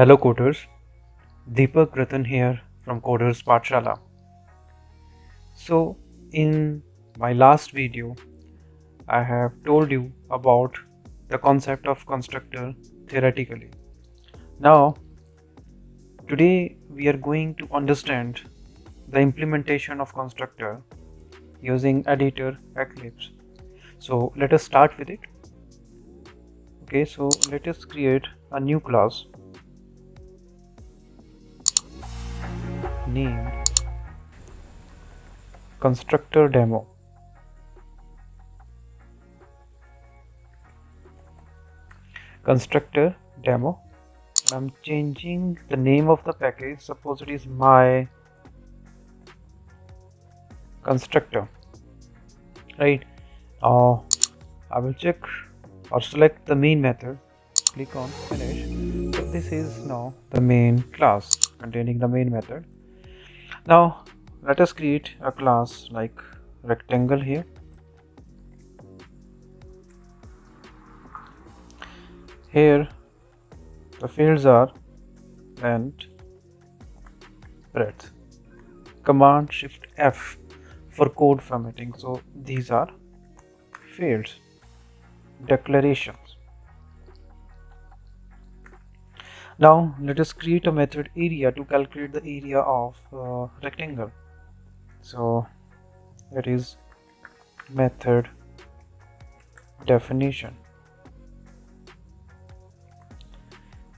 Hello coders, Deepak Rattan here from Coders Pathshala. So in my last video, I have told you about the concept of constructor theoretically. Now, today we are going to understand the implementation of constructor using editor Eclipse. So let us start with it. Okay, so let us create a new class named Constructor Demo. Constructor Demo. I'm changing the name of the package. Suppose it is my constructor, right? I will check or select the main method, click on finish. So this is now the main class containing the main method. Now let us create a class like rectangle here. Here the fields are length, breadth. Command Shift F for code formatting. So these are fields. Declarations. Now let us create a method area to calculate the area of rectangle. So it is method definition.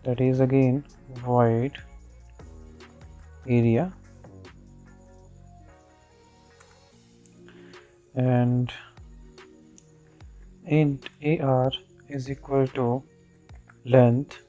That is again void area and int ar is equal to length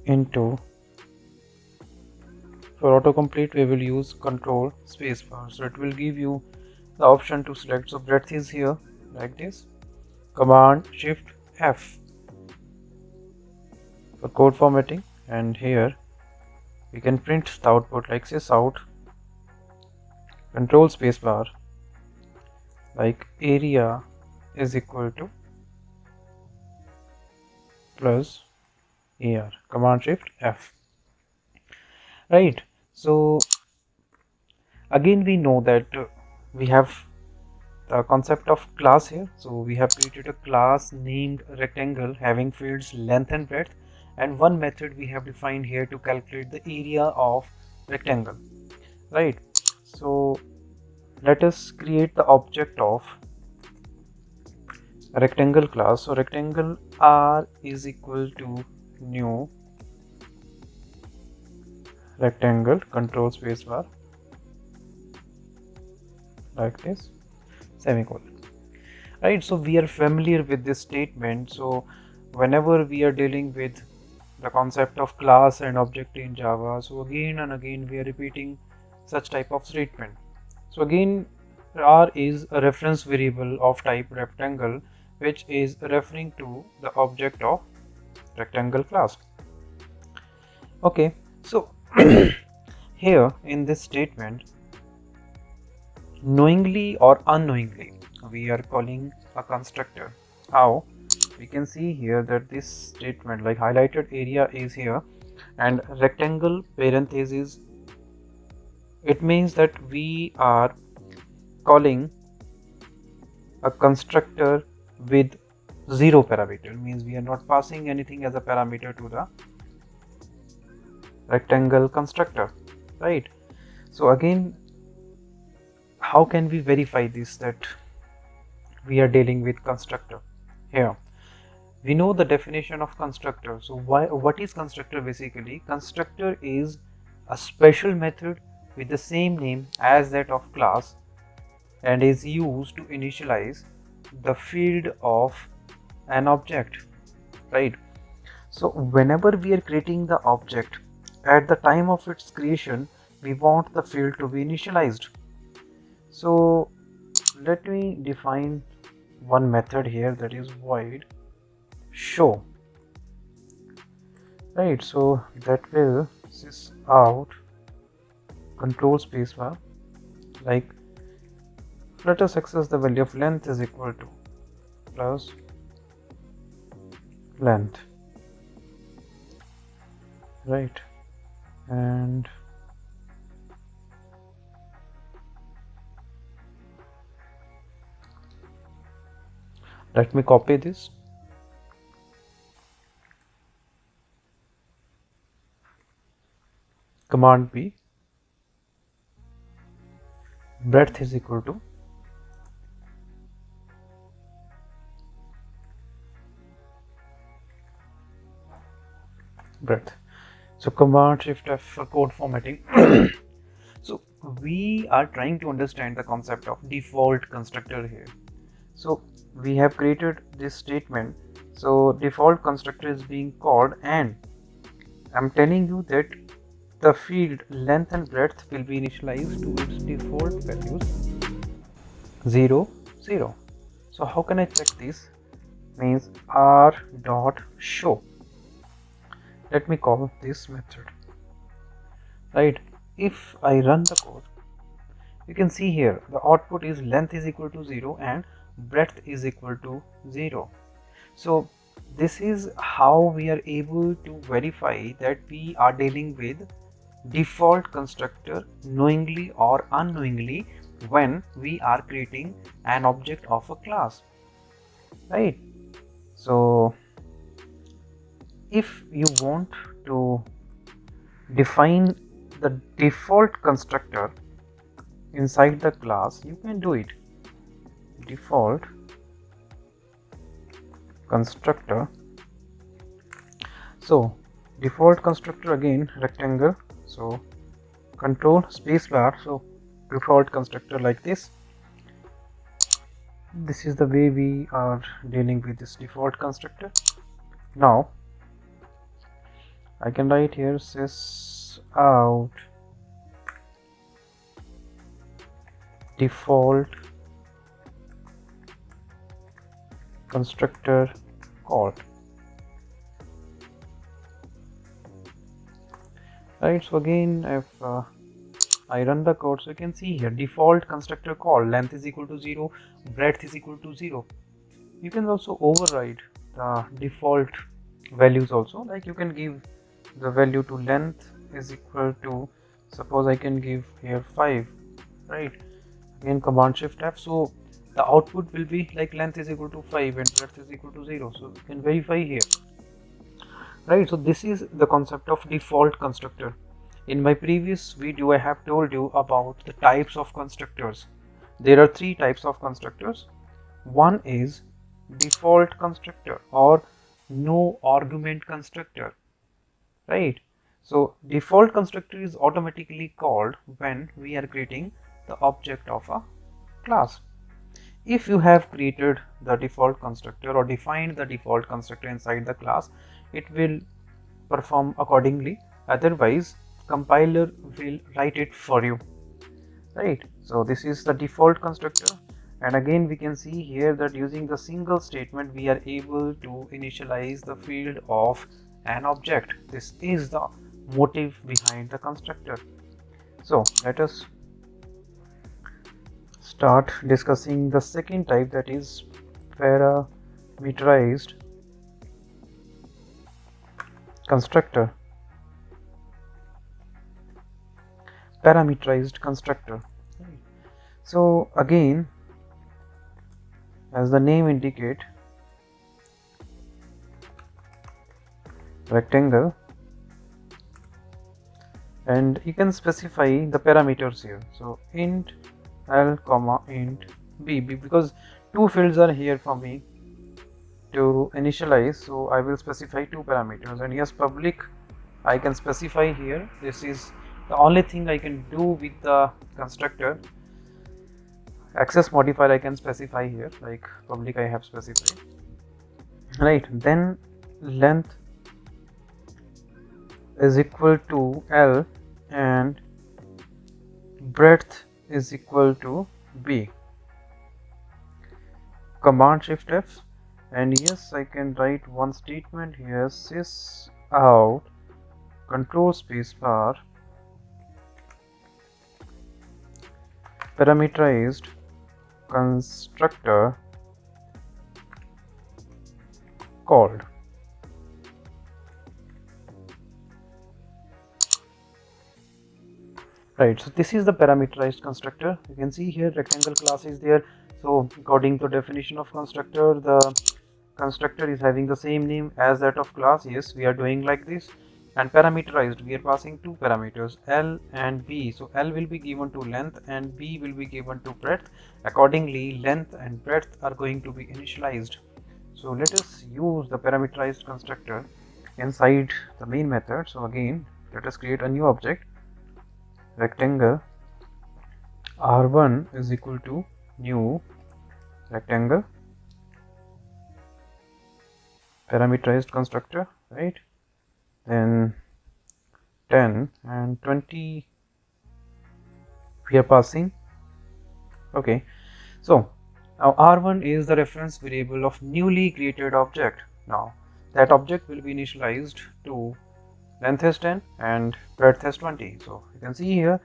into, for autocomplete we will use control spacebar, so it will give you the option to select. So breadth is here like this. Command Shift F for code formatting, and here we can print the output like this out. Control spacebar like area is equal to plus AR. Command Shift F. Right. So again we know that we have the concept of class here. So we have created a class named rectangle having fields length and breadth, and one method we have defined here to calculate the area of rectangle, right? So let us create the object of a rectangle class. So rectangle R is equal to new rectangle, control spacebar like this, semicolon. Right, so we are familiar with this statement. So whenever we are dealing with the concept of class and object in Java, so again and again we are repeating such type of statement. So again R is a reference variable of type rectangle, which is referring to the object of rectangle class. Okay, so here in this statement, knowingly or unknowingly, we are calling a constructor. How? We can see here that this statement like highlighted area is here and rectangle parenthesis, it means that we are calling a constructor with 0 parameter, means we are not passing anything as a parameter to the rectangle constructor, right? So again, how can we verify this, that we are dealing with constructor? Here we know the definition of constructor. So what is constructor? Basically, constructor is a special method with the same name as that of class and is used to initialize the field of an object, right? So whenever we are creating the object, at the time of its creation we want the field to be initialized. So let me define one method here, that is void show, right? So that will sys out control spacebar like, let us access the value of length is equal to plus length, right? And let me copy this. Command B, breadth is equal to breadth. So Command Shift F for code formatting. So we are trying to understand the concept of default constructor here. So we have created this statement. So default constructor is being called, and I'm telling you that the field length and breadth will be initialized to its default values 0, 0. So how can I check this? Means r.show. Let me call this method, right? If I run the code, you can see here the output is length is equal to 0 and breadth is equal to 0. So this is how we are able to verify that we are dealing with default constructor knowingly or unknowingly when we are creating an object of a class, right? So if you want to define the default constructor inside the class, you can do it. Default constructor. So default constructor, again rectangle, so control spacebar. So default constructor like this. This is the way we are dealing with this default constructor. Now I can write here sysout default constructor call, right? So again, if I run the code, so you can see here default constructor call, length is equal to 0, breadth is equal to 0. You can also override the default values also, like you can give the value to length is equal to, suppose I can give here 5, right? Again Command Shift F, so the output will be like length is equal to 5 and breadth is equal to 0. So you can verify here, right? So this is the concept of default constructor. In my previous video I have told you about the types of constructors. There are 3 types of constructors. One is default constructor or no argument constructor, right? So default constructor is automatically called when we are creating the object of a class. If you have created the default constructor or defined the default constructor inside the class, it will perform accordingly. Otherwise compiler will write it for you, right? So this is the default constructor, and again we can see here that using the single statement we are able to initialize the field of an object. This is the motive behind the constructor. So let us start discussing the second type, that is parameterized constructor. Parameterized constructor. So again, as the name indicate, rectangle, and you can specify the parameters here. So int L comma int B, because 2 fields are here for me to initialize, so I will specify 2 parameters. And yes, public I can specify here. This is the only thing I can do with the constructor. Access modifier I can specify here, like public I have specified, right? Then length is equal to L and breadth is equal to B. Command Shift F, and yes, I can write one statement here, sysout control spacebar parameterized constructor called. right? So this is the parameterized constructor. You can see here rectangle class is there. So according to definition of constructor, the constructor is having the same name as that of class. Yes, we are doing like this. And parameterized, we are passing two parameters, L and B. So L will be given to length and B will be given to breadth. Accordingly, length and breadth are going to be initialized. So let us use the parameterized constructor inside the main method. So again, let us create a new object, rectangle R1 is equal to new rectangle parameterized constructor, right? Then 10 and 20 we are passing. Okay, so now R1 is the reference variable of newly created object. Now that object will be initialized to length is 10 and breadth is 20. So you can see here,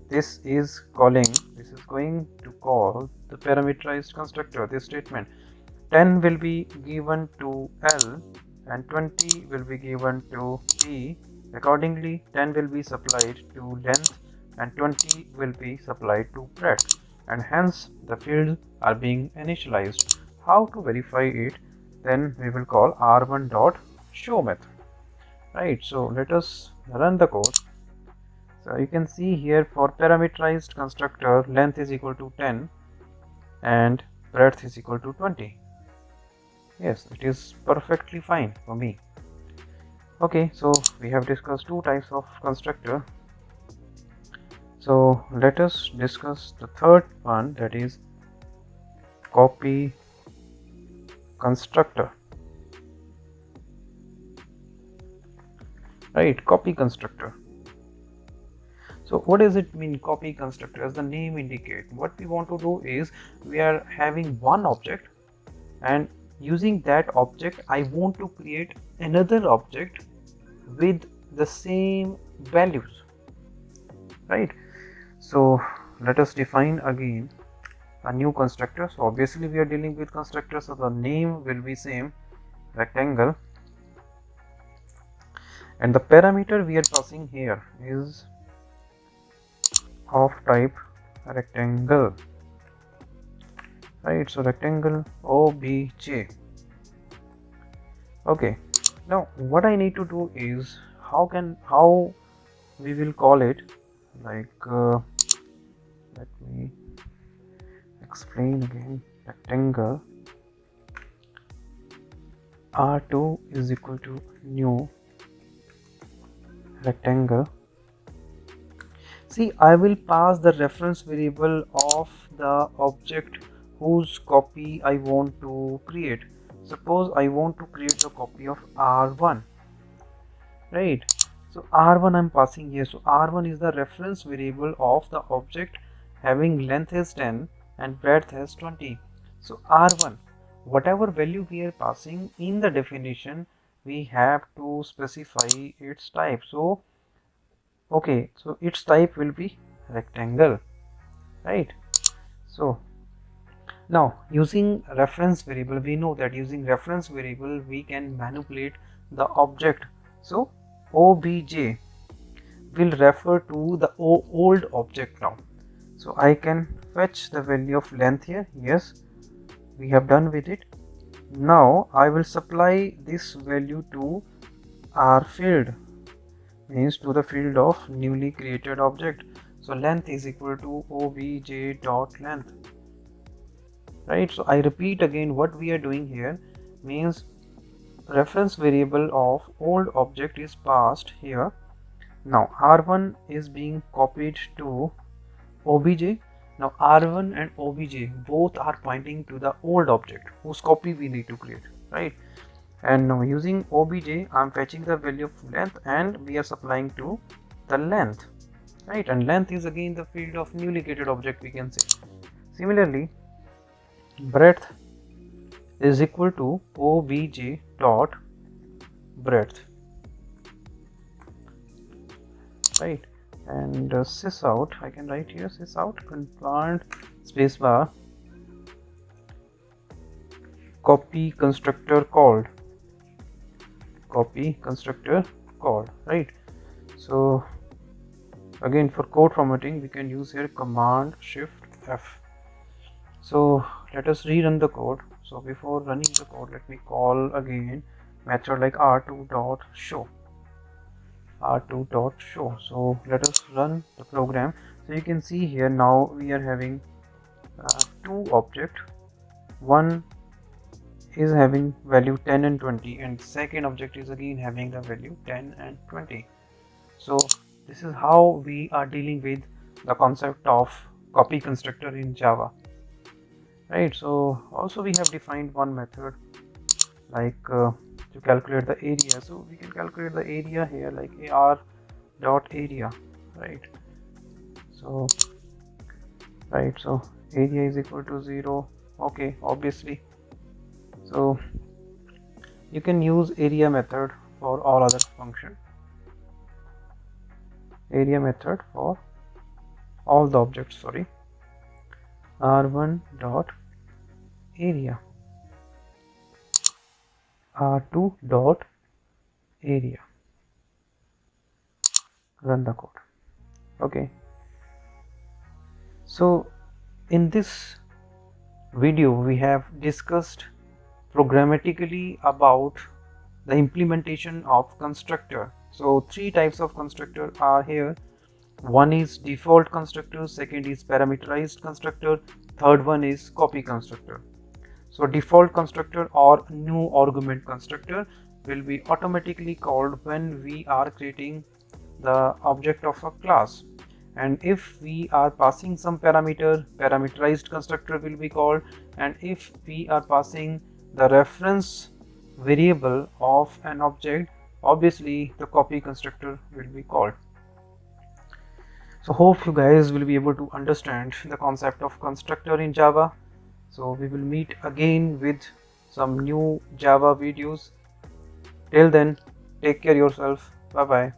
this is going to call the parameterized constructor. This statement, 10 will be given to L and 20 will be given to B. Accordingly, 10 will be supplied to length and 20 will be supplied to breadth, and hence the fields are being initialized. How to verify it? Then we will call R1.show method, right? So let us run the code. So you can see here, for parameterized constructor, length is equal to 10 and breadth is equal to 20. Yes, it is perfectly fine for me. Okay, so we have discussed two types of constructor. So let us discuss the third one, that is copy constructor. Right, copy constructor. So what does it mean, copy constructor? As the name indicates, what we want to do is, we are having one object, and using that object I want to create another object with the same values, right? So let us define again a new constructor. So obviously we are dealing with constructor, so the name will be same, rectangle, and the parameter we are passing here is of type rectangle, right? So rectangle OBJ. Okay, now what I need to do is, how we will call it, like let me explain again. Rectangle R2 is equal to new rectangle. See, I will pass the reference variable of the object whose copy I want to create. Suppose I want to create the copy of R1, right? So R1 I'm passing here. So R1 is the reference variable of the object having length is 10 and breadth is 20. So R1, whatever value we are passing in the definition, we have to specify its type. So okay, so its type will be rectangle, right? So now using reference variable, we know that using reference variable we can manipulate the object. So OBJ will refer to the old object now. So I can fetch the value of length here. Yes, we have done with it. Now I will supply this value to our field, means to the field of newly created object. So length is equal to obj.length, right? So I repeat again, what we are doing here means reference variable of old object is passed here. Now R1 is being copied to OBJ. Now R1 and OBJ both are pointing to the old object whose copy we need to create, right? And now using OBJ, I'm fetching the value of length and we are supplying to the length, right? And length is again the field of newly created object, we can say. Similarly, breadth is equal to OBJ dot breadth, right? And sysout, I can write here sysout command spacebar copy constructor called, right? So Again, for code formatting, we can use here Command Shift F. So let us rerun the code. So before running the code, let me call again method like r2.show. r2.show. So let us run the program. So you can see here now we are having two objects. One is having value 10 and 20, and second object is again having the value 10 and 20. So this is how we are dealing with the concept of copy constructor in Java, right? So also we have defined one method like to calculate the area. So we can calculate the area here like ar.area, right? So area is equal to 0. Okay, obviously. So you can use area method for all other function. Area method for all the objects, sorry. r1 dot area, r2 dot area. Run the code. Okay. So in this video we have discussed programmatically about the implementation of constructor. So three types of constructor are here. One is default constructor, second is parameterized constructor, third one is copy constructor. So default constructor or new argument constructor will be automatically called when we are creating the object of a class, and if we are passing some parameter, parameterized constructor will be called, and if we are passing the reference variable of an object, obviously the copy constructor will be called. So hope you guys will be able to understand the concept of constructor in Java. So we will meet again with some new Java videos. Till then, take care yourself. Bye bye.